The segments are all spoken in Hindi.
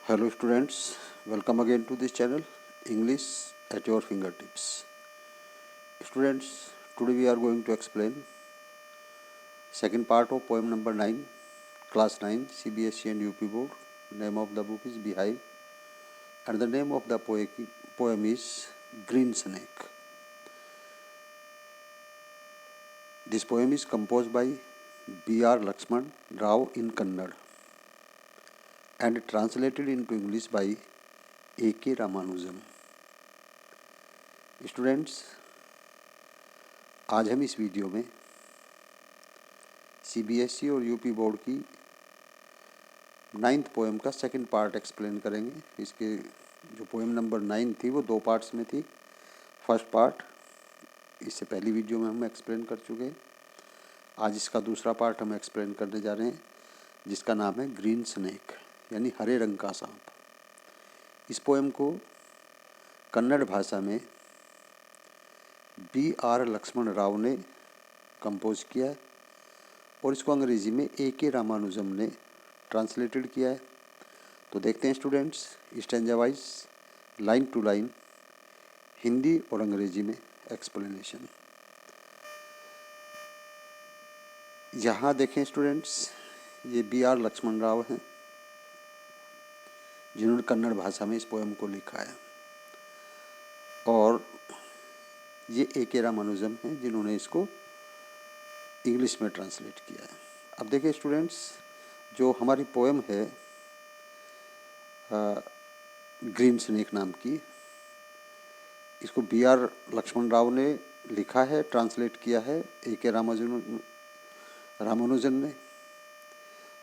Hello students, welcome again to this channel English at your fingertips. Students, today we are going to explain second part of poem number 9, class 9, CBSE and UP board. Name of the book is Beehive and the name of the poem is Green Snake. This poem is composed by B.R. Lakshman Rao in Kannada and translated into English by A.K. Ramanujam. Students, आज हम इस वीडियो में सीबीएसई और यूपी बोर्ड की 9th पोएम का सेकंड पार्ट एक्सप्लेन करेंगे। इसके जो पोएम नंबर 9 थी वो 2 पार्ट्स में थी। फर्स्ट पार्ट इससे पहली वीडियो में हम एक्सप्लेन कर चुके हैं। आज इसका दूसरा पार्ट हम एक्सप्लेन करने जा रहे हैं, जिसका नाम है ग्रीन स्नेक, यानी हरे रंग का सांप। इस पोएम को कन्नड़ भाषा में B.R. लक्ष्मण राव ने कंपोज किया है और इसको अंग्रेज़ी में A.K. रामानुजम ने ट्रांसलेटेड किया है। तो देखते हैं students, stanza wise line to line Hindi और अंग्रेजी में एक्सप्लेनेशन। यहाँ देखें स्टूडेंट्स, ये B.R. लक्ष्मण राव हैं जिन्होंने कन्नड़ भाषा में इस पोएम को लिखा है, और ये A.K. रामानुजम हैं जिन्होंने इसको इंग्लिश में ट्रांसलेट किया है। अब देखिए स्टूडेंट्स, जो हमारी पोएम है ग्रीन स्नेक नाम की, इसको B.R. लक्ष्मण राव ने लिखा है, ट्रांसलेट किया है A.K. रामानुजन ने।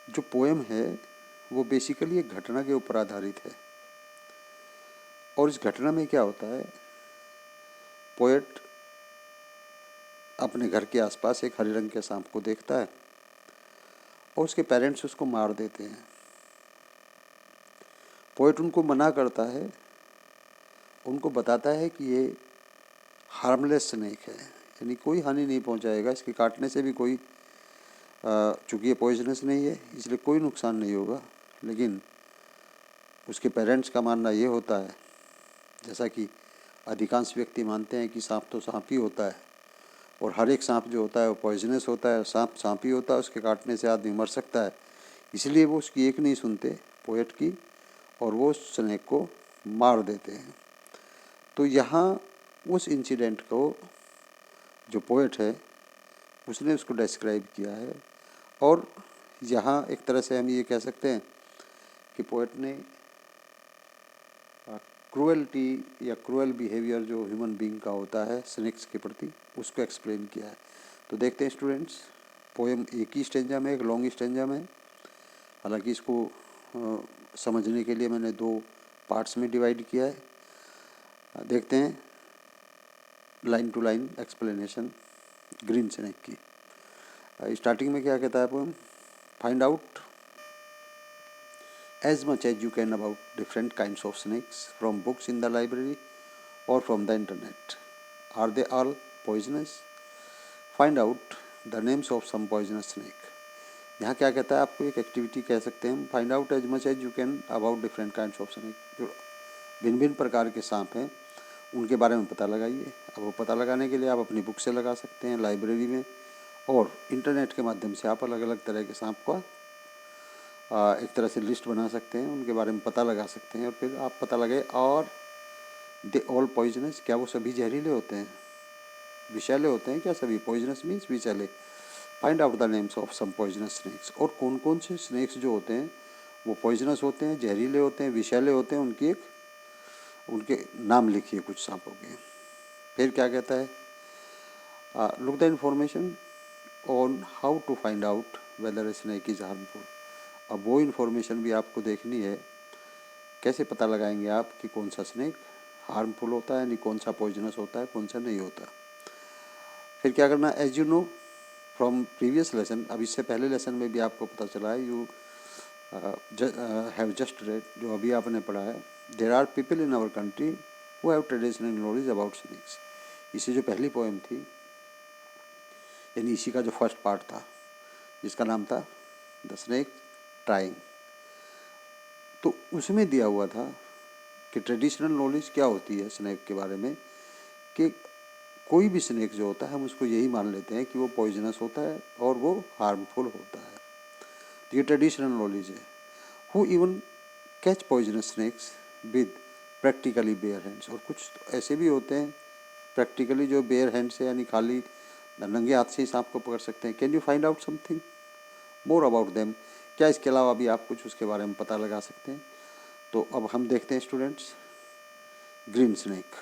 जो पोएम है वो बेसिकली एक घटना के ऊपर आधारित है, और इस घटना में क्या होता है, पोएट अपने घर के आसपास एक हरे रंग के सांप को देखता है और उसके पेरेंट्स उसको मार देते हैं। पोएट उनको मना करता है, उनको बताता है कि ये हार्मलेस स्नेक है, यानी कोई हानि नहीं पहुंचाएगा, इसके काटने से भी कोई, चूँकि ये पॉइजनस नहीं है इसलिए कोई नुकसान नहीं होगा। लेकिन उसके पेरेंट्स का मानना ये होता है, जैसा कि अधिकांश व्यक्ति मानते हैं कि सांप तो सांप ही होता है और हर एक सांप जो होता है वो पॉइजनस होता है, सांप सांप ही होता है, उसके काटने से आदमी मर सकता है। इसलिए वो उसकी एक नहीं सुनते पोएट की, और वो स्नेक को मार देते हैं। तो यहाँ उस इंसिडेंट को जो पोएट है उसने उसको डिस्क्राइब किया है, और यहाँ एक तरह से हम ये कह सकते हैं कि पोएट ने क्रूएल्टी या क्रूएल बिहेवियर जो ह्यूमन बीइंग का होता है स्नेक्स के प्रति, उसको एक्सप्लेन किया है। तो देखते हैं स्टूडेंट्स, पोएम एक ही स्टेंजा में, एक लॉन्ग स्टेंजा में, हालांकि इसको समझने के लिए मैंने 2 पार्ट्स में डिवाइड किया है। देखते हैं line to line explanation green snake की। स्टार्टिंग में क्या कहता है poem, find out as much as you can about different kinds of snakes from books in the library or from the internet. Are they all poisonous? Find out the names of some poisonous snake. यहाँ क्या कहता है, आपको एक एक्टिविटी कह सकते हैं, find out as much as you can about different kinds of snake. जो भिन्न भिन्न प्रकार के सांप हैं उनके बारे में पता लगाइए। अब वो पता लगाने के लिए आप अपनी बुक से लगा सकते हैं, लाइब्रेरी में, और इंटरनेट के माध्यम से आप अलग अलग तरह के सांप का एक तरह से लिस्ट बना सकते हैं, उनके बारे में पता लगा सकते हैं, और फिर आप पता लगे और दे ऑल पॉइजनस, क्या वो सभी जहरीले होते हैं, विषैले होते हैं क्या सभी? पॉइजनस मीन्स विषैले। Find out the names of some poisonous snakes, और कौन कौन से स्नेक्स जो होते हैं वो पॉइजनस होते हैं, जहरीले होते हैं, विषैले होते हैं, उनके नाम लिखिए कुछ सांपों के। फिर क्या कहता है, look the information on how to find out whether a snake is harmful. अब वो इन्फॉर्मेशन भी आपको देखनी है, कैसे पता लगाएंगे आप कि कौन सा स्नेक हार्मफुल होता है, यानी कौन सा पॉइजनस होता है, कौन सा नहीं होता। फिर क्या करना, as you know from previous lesson, अब इससे पहले लेसन में भी आपको पता चला है, यू हैव जस्ट रेड, जो अभी आपने पढ़ा है, there are people in our country who have traditional knowledge about snakes. इससे जो पहली पोएम थी, यानी इसी का जो फर्स्ट पार्ट था, जिसका नाम था द स्नेक ट्राइंग, तो उसमें दिया हुआ था कि ट्रेडिशनल नॉलेज क्या होती है स्नेक के बारे में, कि कोई भी स्नेक जो होता है हम उसको यही मान लेते हैं कि वो पॉइजनस होता है और वो हार्मफुल होता है। तो ये ट्रेडिशनल नॉलेज है। Who even catch poisonous snakes with practically bare hands, और कुछ तो ऐसे भी होते हैं प्रैक्टिकली जो बेयर हैंड से यानी खाली नंगे हाथ से ही सांप को पकड़ सकते हैं। Can you find out something more about them? क्या इसके अलावा भी आप कुछ उसके बारे में पता लगा सकते हैं? तो अब हम देखते हैं students, green snake.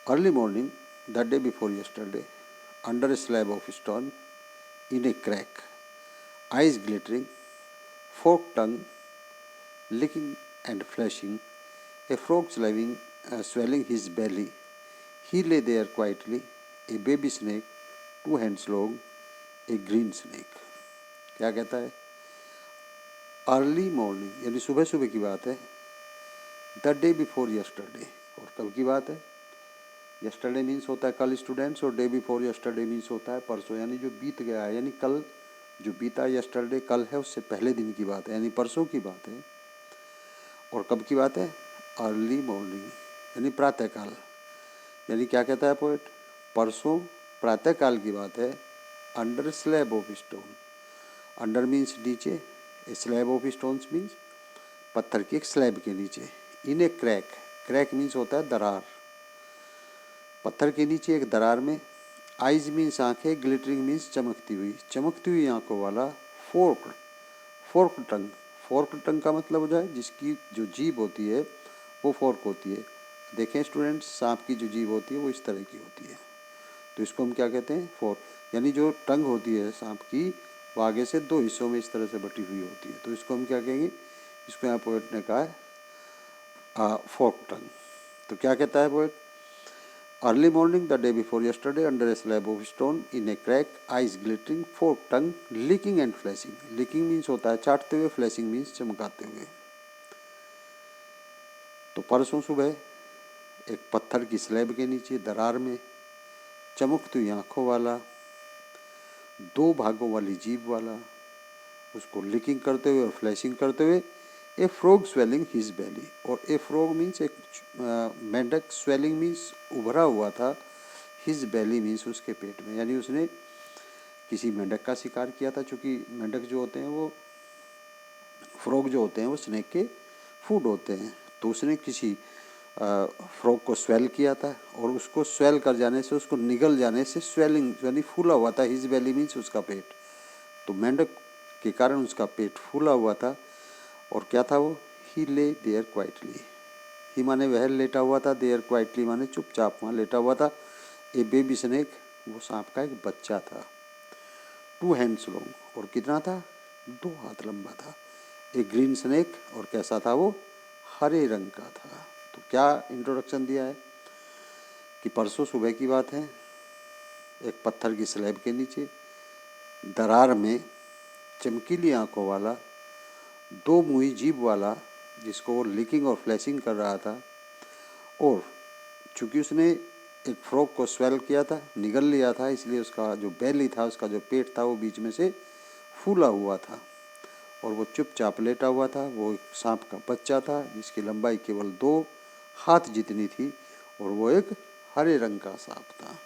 Early morning the day before yesterday, under a slab of stone, in a crack, eyes glittering, forked tongue licking and flashing, a frog swelling his belly, he lay there quietly, a baby snake, 2 hands long, a green snake. क्या कहता है? अर्ली मॉर्निंग यानी सुबह सुबह की बात है। द डे बिफोर यस्टरडे, और कब की बात है? यस्टरडे मीन्स होता है कल स्टूडेंट्स, और डे बिफोर यस्टरडे मीन्स होता है परसों, यानी जो बीत गया है, यानी कल जो बीता यस्टरडे कल है उससे पहले दिन की बात है, यानी परसों की बात है। और कब की बात है? अर्ली मॉर्निंग यानी प्रातःकाल। यानी क्या कहता है पोएट? परसों प्रातःकाल की बात है। Under slab of stone, under means नीचे, स्लैब ऑफ स्टोन्स मीन्स पत्थर की एक स्लैब के नीचे, इन ए क्रैक, क्रैक मीन्स होता है दरार, पत्थर के नीचे एक दरार में, आइज मीन्स आंखें, ग्लिटरिंग मीन्स चमकती हुई आंखों वाला, फोर्क, फोर्क टंग, फोर्क टंग का मतलब हो जाए जिसकी जो जीभ होती है वो फोर्क होती है। देखें स्टूडेंट्स, सांप की जो जीभ होती है वो इस तरह की होती है, तो इसको हम क्या कहते हैं? फोर्क। यानी जो टंग होती है सांप की वो आगे से 2 हिस्सों में इस तरह से बटी हुई होती है, तो इसको हम क्या कहेंगे? इसको यहाँ पोएट ने कहा है फोर्क टंग। तो क्या कहता है poet? Early morning the day before yesterday, under A slab of stone, in A crack, eyes glittering, fork tongue, licking and flashing. licking means होता है चाटते हुए, फ्लैशिंग मीन्स चमकाते हुए। तो परसों सुबह एक पत्थर की स्लैब के नीचे दरार में, चमकती हुई आंखों वाला, 2 भागों वाली जीभ वाला, उसको लिकिंग करते हुए और फ्लैशिंग करते हुए, ए फ्रॉग स्वेलिंग हिज बेली, और ए फ्रॉग मीन्स एक मेंढक, स्वेलिंग मीन्स उभरा हुआ था, हिज बेली मीन्स उसके पेट में, यानी उसने किसी मेंढक का शिकार किया था। चूँकि मेंढक जो होते हैं वो, फ्रॉग जो होते हैं वो स्नेक के फूड होते हैं, तो उसने किसी फ्रॉग को स्वेल किया था, और उसको स्वेल कर जाने से, उसको निगल जाने से, स्वेलिंग यानी फूला हुआ था, हिज बेली मीन्स उसका पेट, तो मेंढक के कारण उसका पेट फूला हुआ था। और क्या था वो? ही ले देयर क्वाइटली, ही माने वह लेटा हुआ था, देयर क्वाइटली माने चुपचाप वहाँ लेटा हुआ था, ए बेबी स्नेक, वो सांप का एक बच्चा था, 2 हैंड्स लॉन्ग, और कितना था? 2 हाथ लंबा था, ए ग्रीन स्नेक, और कैसा था वो? हरे रंग का था। तो क्या इंट्रोडक्शन दिया है कि परसों सुबह की बात है, एक पत्थर की स्लैब के नीचे दरार में चमकीली आंखों वाला, 2 मुंही जीभ वाला, जिसको वो लिकिंग और फ्लैशिंग कर रहा था, और चूँकि उसने एक फ्रॉग को स्वेल किया था, निगल लिया था, इसलिए उसका जो बेली था, उसका जो पेट था वो बीच में से फूला हुआ था, और वो चुपचाप लेटा हुआ था। वो एक सांप का बच्चा था जिसकी लंबाई केवल 2 हाथ जितनी थी, और वो एक हरे रंग का सांप था।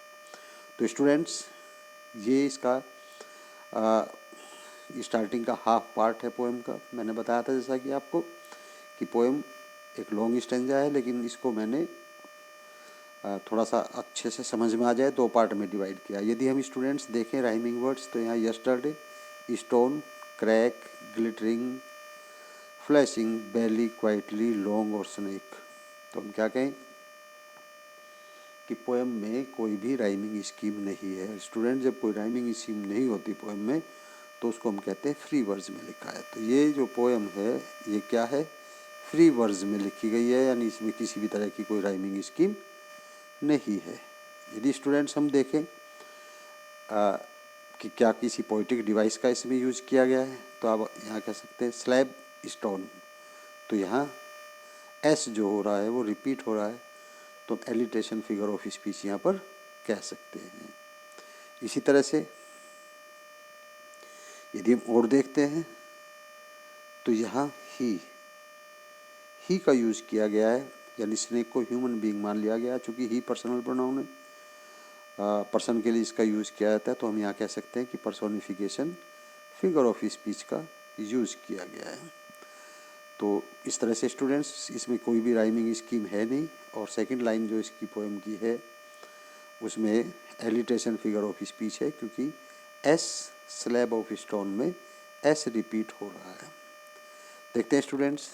तो स्टूडेंट्स, ये इसका स्टार्टिंग का हाफ पार्ट है पोएम का। मैंने बताया था जैसा कि आपको कि पोएम एक लॉन्ग स्टेंजा है, लेकिन इसको मैंने थोड़ा सा अच्छे से समझ में आ जाए 2 पार्ट में डिवाइड किया। यदि हम स्टूडेंट्स देखें राइमिंग वर्ड्स, तो यहाँ yesterday, stone, crack, glittering, flashing, belly, quietly, long और स्नेक। तो हम क्या कहें कि पोएम में कोई भी राइमिंग स्कीम नहीं है। स्टूडेंट, जब कोई राइमिंग स्कीम नहीं होती पोएम में, तो उसको हम कहते हैं फ्री वर्ड्स में लिखा है। तो ये जो पोएम है ये क्या है? फ्री वर्ड्स में लिखी गई है, यानी इसमें किसी भी तरह की कोई राइमिंग स्कीम नहीं है। यदि स्टूडेंट्स हम देखें कि क्या किसी पोइटिक डिवाइस का इसमें यूज किया गया है, तो आप यहाँ कह सकते हैं स्लैब स्टोन, तो यहाँ एस जो हो रहा है वो रिपीट हो रहा है, तो एलिटेशन फिगर ऑफ स्पीच यहाँ पर कह सकते हैं। इसी तरह से यदि हम और देखते हैं तो यहाँ ही का यूज़ किया गया है, यानी स्नेक को ह्यूमन बीइंग मान लिया गया। चूँकि ही पर्सनल प्रोनाउन है, पर्सन के लिए इसका यूज़ किया जाता है, तो हम यहाँ कह सकते हैं कि पर्सोनिफिकेशन फिगर ऑफ स्पीच का यूज़ किया गया है। तो इस तरह से स्टूडेंट्स, इसमें कोई भी राइमिंग स्कीम है नहीं। और सेकंड लाइन जो इसकी पोएम की है उसमें एलिटेशन फिगर ऑफ स्पीच है, क्योंकि एस स्लैब ऑफ स्टोन में एस रिपीट हो रहा है। देखते हैं स्टूडेंट्स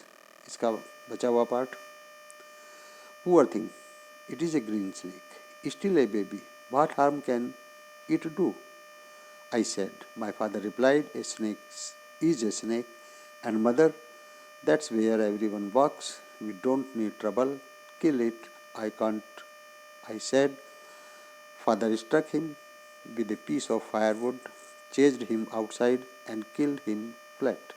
इसका बचा हुआ part. Poor thing, it is a green snake, still a baby, what harm can it do? I said. My father replied, a snake is a snake. And mother, that's where everyone walks. We don't need trouble. Kill it. I can't. I said. Father struck him with a piece of firewood, chased him outside, and killed him flat.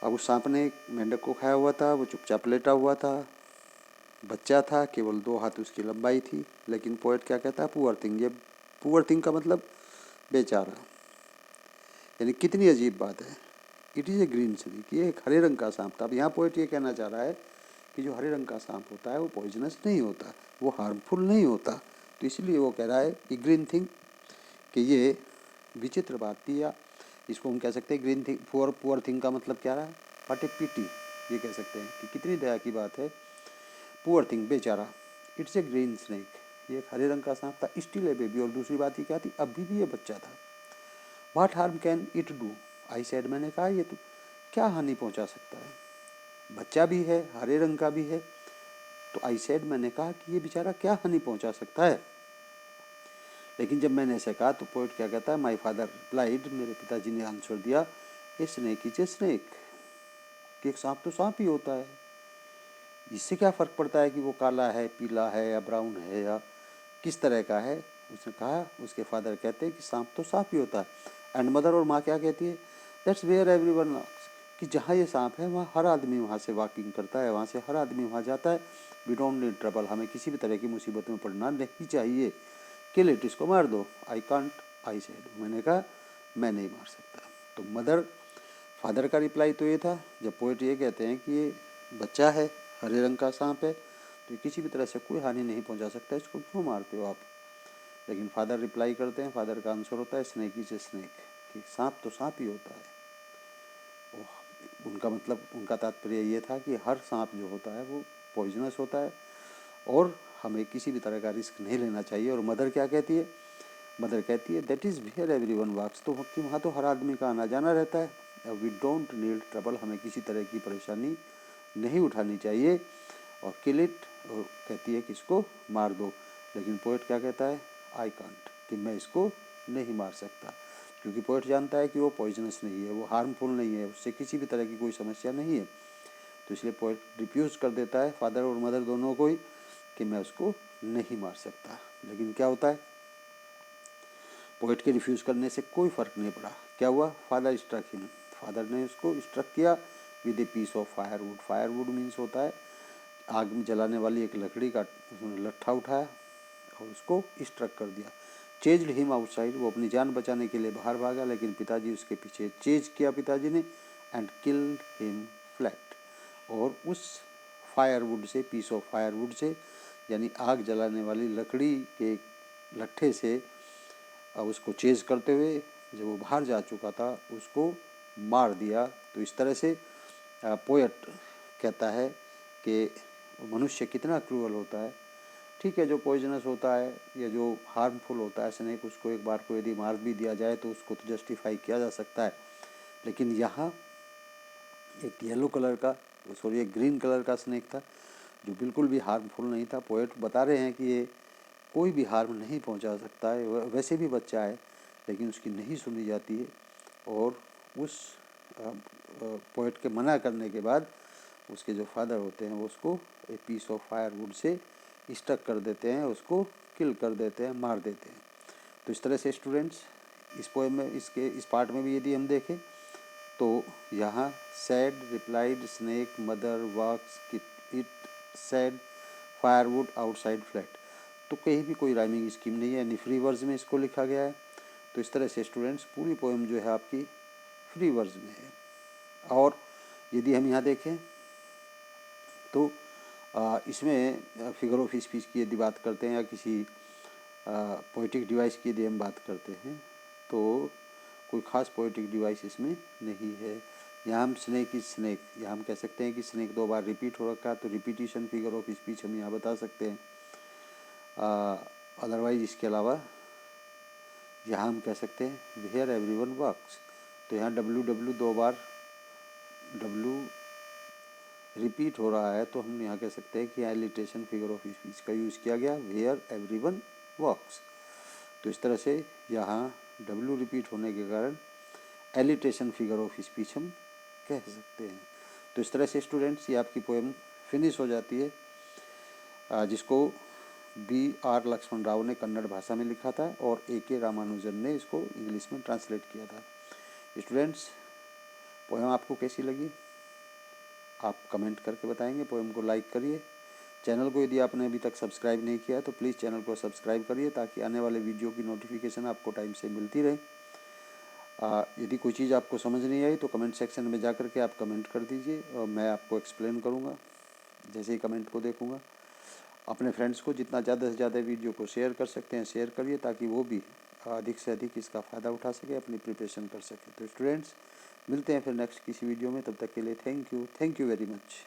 अब उस सांप ने मेंढक को खाया हुआ था, वो चुपचाप लेटा हुआ था, बच्चा था, केवल 2 हाथ उसकी लंबाई थी। लेकिन पोएट क्या कहता है? Poor thing. ये पुअर थिंग का मतलब बेचारा, यानी कितनी अजीब बात है। It is a green snake, ये एक हरे रंग का सांप था। अब यहाँ पोएट ये कहना चाह रहा है कि जो हरे रंग का सांप होता है वो पॉइजनस नहीं होता, वो हार्मफुल नहीं होता। तो इसलिए वो कह रहा है कि ग्रीन थिंग, कि ये विचित्र बात थी, या इसको हम कह सकते हैं ग्रीन थिंग। पुअर थिंग का मतलब क्या रहा है? व्हाट ए पिटी, ये कह सकते हैं कि कितनी दया की बात है। पुअर थिंग, बेचारा। इट्स ए ग्रीन स्नेक, ये एक हरे रंग का सांप था। स्टिल ए बेबी, और दूसरी बात ये क्या थी? अभी भी ये बच्चा था। What harm can it do? I said, मैंने कहा ये तो क्या हानि पहुंचा सकता है? बच्चा भी है, हरे रंग का भी है। तो आई सेड, मैंने कहा कि ये बेचारा क्या हानि पहुंचा सकता है? लेकिन जब मैंने ऐसे कहा तो पोएट क्या कहता है? माई फादर रिप्लाइड, मेरे पिताजी ने आंसर दिया, ए स्नेक इज ए स्नेक, कि एक सांप तो सांप ही होता है, इससे क्या फ़र्क पड़ता है कि वो काला है, पीला है, या ब्राउन है, या किस तरह का है? उसने कहा, उसके फादर कहते हैं कि सांप तो सांप ही होता है। एंड मदर, और माँ क्या कहती है? दैट्स वेयर एवरीवन वॉक्स, कि जहाँ ये सांप है वहाँ हर आदमी वहाँ से वॉकिंग करता है, वहाँ से हर आदमी वहाँ जाता है। वी डोंट नीड ट्रबल, हमें किसी भी तरह की मुसीबत में पड़ना नहीं चाहिए। किल इट, इसको मार दो। आई कांट, आई सेड, मैंने कहा मैं नहीं मार सकता। तो फादर का रिप्लाई तो ये था, जब पोएट ये कहते हैं कि ये बच्चा है, हरे रंग का सांप है, तो ये किसी भी तरह से कोई हानि नहीं पहुंचा सकता, इसको क्यों मारते हो आप? लेकिन फादर रिप्लाई करते हैं, फादर का आंसर होता है, स्नेक इज ए स्नेक, कि सांप तो सांप ही होता है। उनका मतलब, उनका तात्पर्य ये था कि हर सांप जो होता है वो पॉइजनस होता है और हमें किसी भी तरह का रिस्क नहीं लेना चाहिए। और मदर क्या कहती है? मदर कहती है, दैट इज़ वेयर एवरीवन वॉक्स, तो वहाँ तो हर आदमी का आना जाना रहता है। वी डोंट नीड ट्रबल, हमें किसी तरह की परेशानी नहीं उठानी चाहिए। और किल इट, और कहती है कि इसको मार दो। लेकिन पोएट क्या कहता है? आई कांट, कि मैं इसको नहीं मार सकता, क्योंकि पोएट जानता है कि वो पॉइजनस नहीं है, वो हार्मफुल नहीं है, उससे किसी भी तरह की कोई समस्या नहीं है। तो इसलिए पोएट रिफ्यूज़ कर देता है फादर और मदर दोनों को ही, कि मैं उसको नहीं मार सकता। लेकिन क्या होता है? पोएट के रिफ्यूज़ करने से कोई फ़र्क नहीं पड़ा। क्या हुआ? फादर स्ट्रक हिम, फादर ने उसको स्ट्रक किया with a piece of firewood. Firewood means होता है आग में जलाने वाली एक लकड़ी का, उसने लट्ठा उठाया और उसको स्ट्रक कर दिया। चेज्ड हिम आउटसाइड, वो अपनी जान बचाने के लिए बाहर भागा, लेकिन पिताजी उसके पीछे चेज किया पिताजी ने, एंड किल्ड हिम फ्लैट। और उस फायरवुड से, पीस ऑफ फायरवुड से, यानी आग जलाने वाली लकड़ी के लट्ठे से उसको चेज करते हुए, जब वो बाहर जा चुका था, उसको मार दिया। तो इस तरह से पोएट कहता है कि मनुष्य कितना क्रूअल होता है। ठीक है, जो पॉइजनस होता है या जो हार्मफुल होता है स्नेक, उसको एक बार को यदि मार भी दिया जाए तो उसको तो जस्टिफाई किया जा सकता है। लेकिन यहाँ एक येलो कलर का, सॉरी एक ग्रीन कलर का स्नेक था जो बिल्कुल भी हार्मफुल नहीं था। पोएट बता रहे हैं कि ये कोई भी हार्म नहीं पहुंचा सकता है, वैसे भी बच्चा है, लेकिन उसकी नहीं सुनी जाती है। और उस पोएट के मना करने के बाद उसके जो फादर होते हैं वो उसको एक पीस ऑफ फायरवुड से स्टक कर देते हैं, उसको किल कर देते हैं, मार देते हैं। तो इस तरह से स्टूडेंट्स, इस पोएम में, इस पार्ट में भी यदि हम देखें तो यहाँ said replied snake mother walks it said firewood outside flat, तो कहीं भी कोई राइमिंग स्कीम नहीं है, यानी फ्री वर्ज में इसको लिखा गया है। तो इस तरह से स्टूडेंट्स पूरी पोएम जो है आपकी फ्री वर्ज में है। और यदि हम यहाँ देखें तो इसमें फिगर ऑफ स्पीच की यदि बात करते हैं या किसी पोइटिक डिवाइस की यदि हम बात करते हैं तो कोई ख़ास पोइटिक डिवाइस इसमें नहीं है। यहाँ हम स्नेक इज स्नेक, यहाँ हम कह सकते हैं कि स्नेक 2 बार रिपीट हो रखा है, तो रिपीटिशन फिगर ऑफ स्पीच हम यहाँ बता सकते हैं। अदरवाइज इसके अलावा यहाँ हम कह सकते हैं वेयर एवरीवन वर्क्स, तो यहाँ डब्ल्यू 2 बार डब्ल्यू रिपीट हो रहा है, तो हम यहाँ कह सकते हैं कि एलिटेशन फिगर ऑफ स्पीच का यूज़ किया गया, वेयर एवरीवन वर्क्स। तो इस तरह से यहाँ डब्ल्यू रिपीट होने के कारण एलिटेशन फिगर ऑफ स्पीच हम कह सकते हैं। तो इस तरह से स्टूडेंट्स ये आपकी पोएम फिनिश हो जाती है, जिसको B.R. लक्ष्मण राव ने कन्नड़ भाषा में लिखा था और A.K. रामानुजन ने इसको इंग्लिश में ट्रांसलेट किया था। स्टूडेंट्स, पोएम आपको कैसी लगी आप कमेंट करके बताएंगे। पोएम को लाइक करिए। चैनल को यदि आपने अभी तक सब्सक्राइब नहीं किया है तो प्लीज़ चैनल को सब्सक्राइब करिए ताकि आने वाले वीडियो की नोटिफिकेशन आपको टाइम से मिलती रहे। यदि कोई चीज़ आपको समझ नहीं आई तो कमेंट सेक्शन में जा कर के आप कमेंट कर दीजिए और मैं आपको एक्सप्लेन करूँगा जैसे ही कमेंट को देखूँगा। अपने फ्रेंड्स को जितना ज़्यादा से ज़्यादा वीडियो को शेयर कर सकते हैं शेयर करिए ताकि वो भी अधिक से अधिक इसका फ़ायदा उठा सके, अपनी प्रिपरेशन कर सके। तो स्टूडेंट्स, मिलते हैं फिर नेक्स्ट किसी वीडियो में, तब तक के लिए थैंक यू वेरी मच।